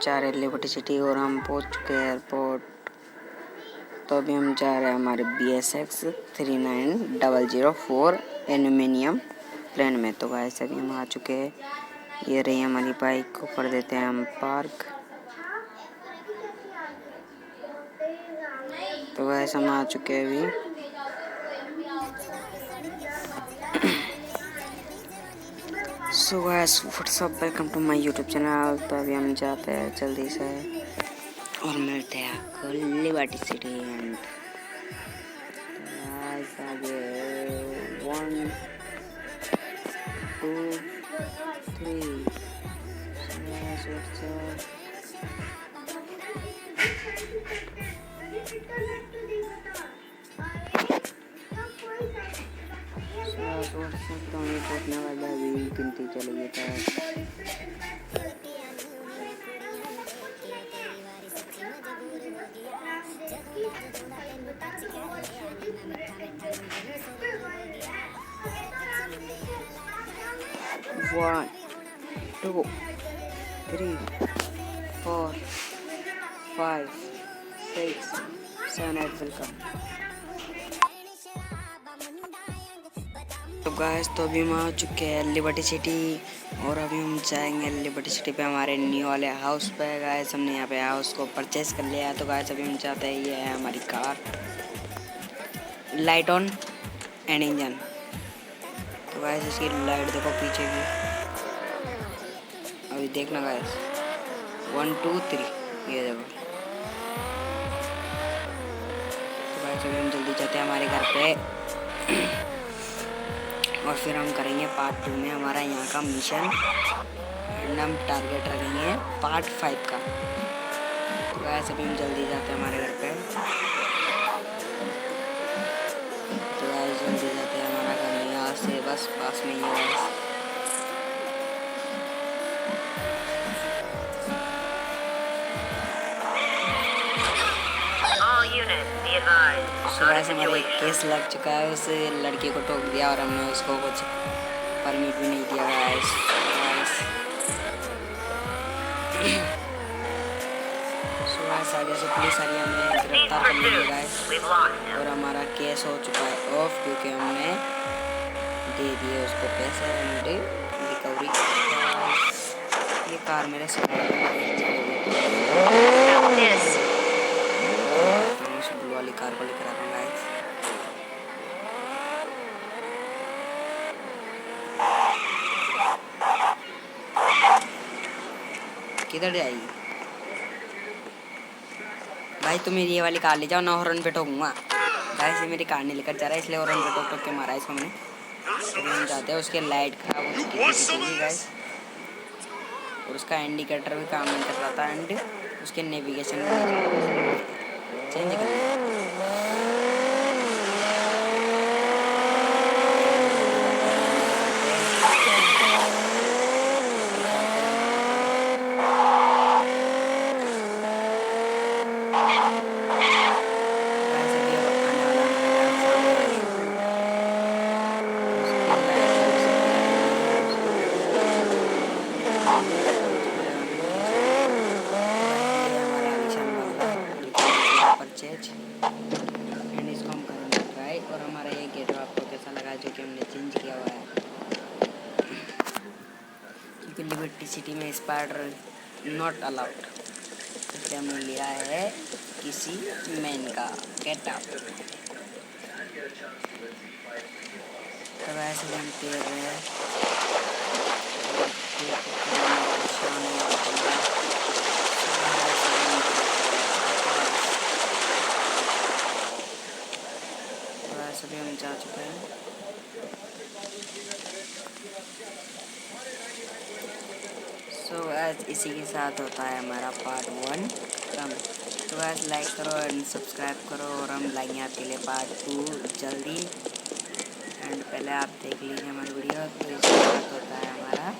जा रहे हैं लिबर्टी सिटी और हम पहुंच चुके हैं एयरपोर्ट। तो अभी हम जा रहे हैं हमारे BSX 39004 एल्यूमिनियम प्लेन में। तो गाइस अभी हम आ चुके हैं, ये रही हमारी बाइक को कर देते हैं हम पार्क। तो गाइस हम आ चुके हैं अभी। So guys what's up, welcome to my YouTube channel. तो अभी हम जाते हैं जल्दी से और मिलते हैं आपको लिबर्टी सिटी। एंड आगे 1 2 3 तो हमें पहुँचने वाला अभी गिनती चलेगी। तो 1 2 3 4 5 6 7 8 वेलकम। तो गाइस तो अभी हम आ चुके हैं लिबर्टी सिटी और अभी हम जाएंगे लिबर्टी सिटी पे हमारे न्यू वाले हाउस पे। गाइस हमने यहाँ पे हाउस को परचेस कर लिया है। तो गाइस अभी हम चाहते हैं, ये है हमारी car, light on and engine. तो गाइस इसकी लाइट देखो पीछे की, अभी देखना गाइस 1 2 3 ये देखो। तो गाइस अभी हम जल्दी जाते हैं हमारे घर पे और फिर हम करेंगे पार्ट 2 में हमारा यहाँ का मिशन एंड हम टारगेट रखेंगे पार्ट 5 का। तो वैसे अभी हम जल्दी जाते हैं हमारे घर पे। तो वैसे जल्दी जाते हैं, हमारा घर यहाँ से बस पास में ही है। वैसे हमारे केस लग चुका है, उस लड़की को टोक दिया और हमने उसको कुछ परमिट भी नहीं दिया गाइस। आगे से पुलिस आ रही है, हमें गिरफ्तार कर लिया गाइस और हमारा केस हो चुका है ऑफ, क्योंकि हमने दे दिए उसको पैसे एंड रिकवरी। ये कार मेरे ब्लू वाली कार को लेकर आता हूँ गाइस। किधर जाएगी भाई? तुम मेरी ये वाली कार ले जाओ ना, हॉर्न पे ठोकूंगा। गाइस ये मेरी कार नहीं लेकर जा रहा है, इसलिए हॉर्न पे ठोक ठोक के मारा इसको मैंने। तो हम जाते हैं, उसके लाइट खराब हो चुकी थी गाइस और उसका इंडिकेटर भी काम नहीं कर रहा था एंड उसके नेविगेशन चेंज कर दिया। एंड इसको हम करेंगे ट्राई और हमारा ये गेट आपको कैसा लगा जो कि हमने चेंज किया हुआ है, क्योंकि लिबर्टी सिटी में स्पाइडर नॉट अलाउड, इसलिए हमने लिया है किसी मैन का गेटअप। तो वैसे हम तैर रहे हैं, सभी हम जा चुके हैं। सो आज इसी के साथ होता है हमारा पार्ट 1 कम। तो आज लाइक करो एंड सब्सक्राइब करो और हम लाएंगे आपके लिए पार्ट 2 जल्दी। एंड पहले आप देख लीजिए हमारी वीडियो। तो इसके साथ होता है हमारा